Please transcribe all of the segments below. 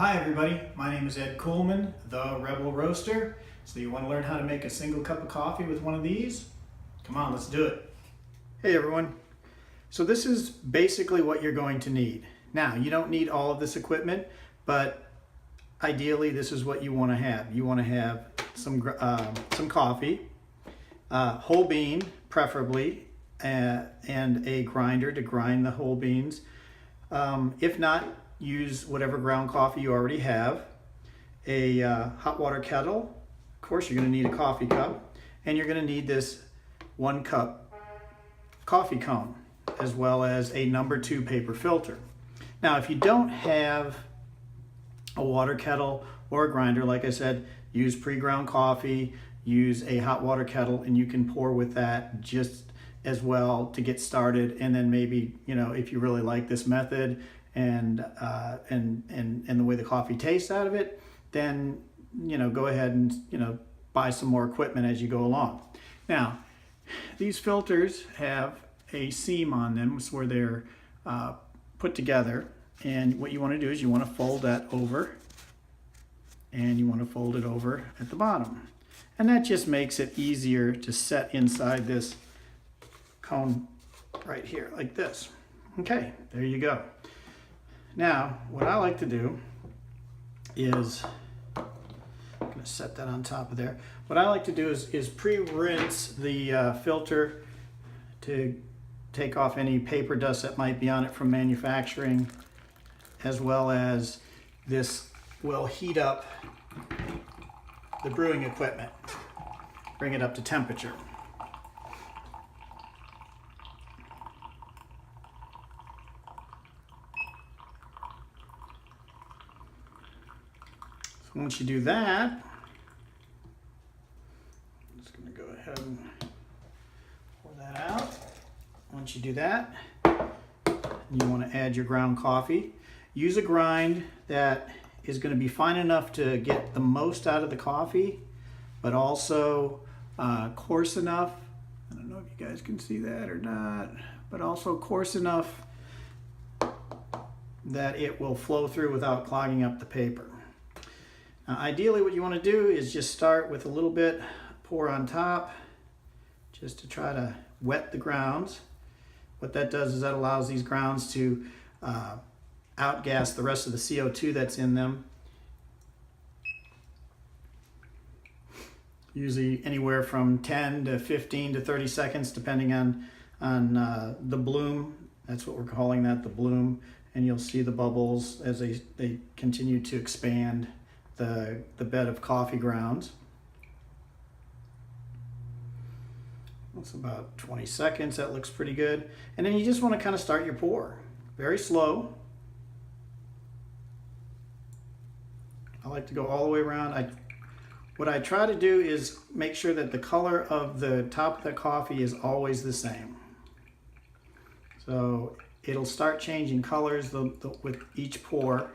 Hi everybody, my name is Ed Kuhlman, the Rebel Roaster. So you want to learn how to make a single cup of coffee with one of these? Come on, let's do it. Hey everyone, so this is basically what you're going to need. Now, you don't need all of this equipment, but ideally this is what you want to have. You want to have some coffee, whole bean preferably, and a grinder to grind the whole beans. If not, use whatever ground coffee you already have, a hot water kettle. Of course, you're going to need a coffee cup, and you're going to need this 1 cup coffee cone, as well as a number 2 paper filter. Now, if you don't have a water kettle or a grinder, like I said, use pre-ground coffee, use a hot water kettle, and you can pour with that just as well to get started. And then maybe, if you really like this method and the way the coffee tastes out of it, then go ahead and buy some more equipment as you go along. Now, these filters have a seam on them where they're put together, and what you want to do is you want to fold that over, and you want to fold it over at the bottom, and that just makes it easier to set inside this cone right here like this. Okay, there you go. Now, what I like to do is, I'm going to set that on top of there. What I like to do is pre-rinse the filter to take off any paper dust that might be on it from manufacturing, as well as this will heat up the brewing equipment, bring it up to temperature. Once you do that, I'm just going to go ahead and pour that out. Once you do that, you want to add your ground coffee. Use a grind that is going to be fine enough to get the most out of the coffee, but also coarse enough. I don't know if you guys can see that or not, but also coarse enough that it will flow through without clogging up the paper. Now, ideally, what you want to do is just start with a little bit, pour on top, just to try to wet the grounds. What that does is that allows these grounds to outgas the rest of the CO2 that's in them. Usually anywhere from 10 to 15 to 30 seconds, depending on the bloom. That's what we're calling that, the bloom. And you'll see the bubbles as they continue to expand the bed of coffee grounds. That's about 20 seconds. That looks pretty good. And then you just want to kind of start your pour. Very slow. I like to go all the way around. What I try to do is make sure that the color of the top of the coffee is always the same. So it'll start changing colors with each pour.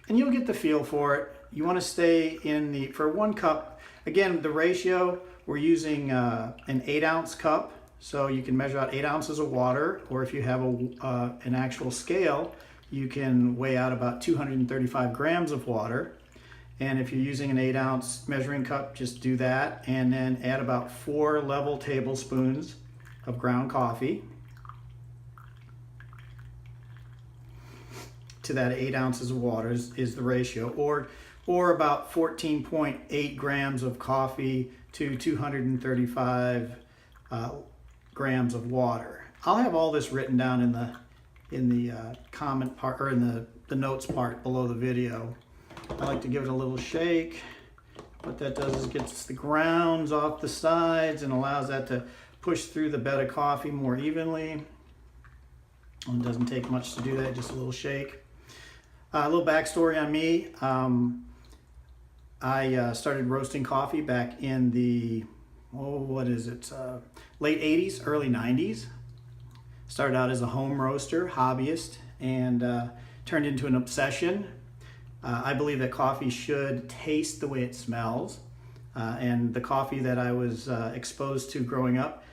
And you'll get the feel for it. You want to stay in for 1 cup. Again, the ratio, we're using an 8-ounce cup. So you can measure out 8 ounces of water, or if you have an actual scale, you can weigh out about 235 grams of water. And if you're using an 8-ounce measuring cup, just do that. And then add about 4 level tablespoons of ground coffee to that 8 ounces of water is the ratio, or about 14.8 grams of coffee to 235 grams of water. I'll have all this written down in the comment part, or in the notes part below the video. I like to give it a little shake. What that does is gets the grounds off the sides and allows that to push through the bed of coffee more evenly. And it doesn't take much to do that, just a little shake. A little backstory on me. I started roasting coffee back in the, late 80s, early 90s. Started out as a home roaster, hobbyist, and turned into an obsession. I believe that coffee should taste the way it smells. And the coffee that I was exposed to growing up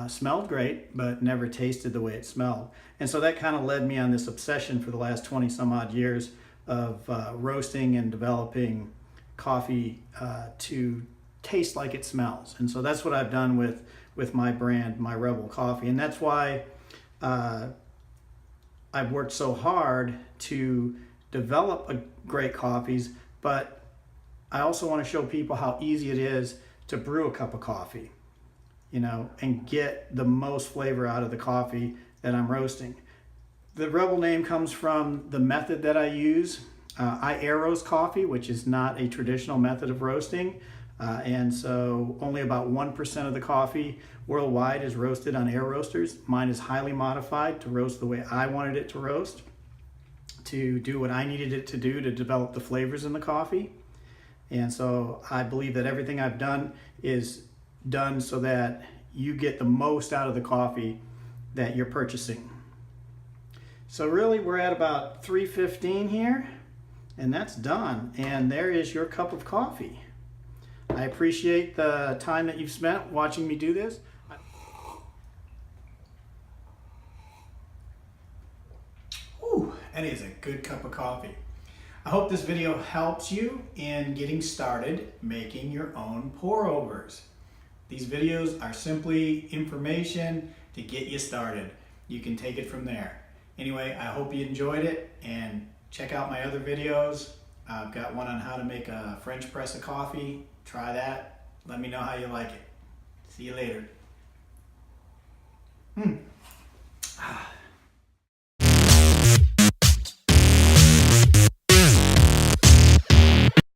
Smelled great, but never tasted the way it smelled. And so that kind of led me on this obsession for the last 20 some odd years of roasting and developing coffee to taste like it smells. And so that's what I've done with my brand, my Rebel Coffee. And that's why I've worked so hard to develop great coffees, but I also want to show people how easy it is to brew a cup of coffee, you know, and get the most flavor out of the coffee that I'm roasting. The Rebel name comes from the method that I use. I air roast coffee, which is not a traditional method of roasting. And so only about 1% of the coffee worldwide is roasted on air roasters. Mine is highly modified to roast the way I wanted it to roast, to do what I needed it to do to develop the flavors in the coffee. And so I believe that everything I've done is done so that you get the most out of the coffee that you're purchasing. So really we're at about 3:15 here, and that's done. And there is your cup of coffee. I appreciate the time that you've spent watching me do this. Ooh, that is a good cup of coffee. I hope this video helps you in getting started making your own pour overs. These videos are simply information to get you started. You can take it from there. Anyway, I hope you enjoyed it, and check out my other videos. I've got one on how to make a French press of coffee. Try that. Let me know how you like it. See you later.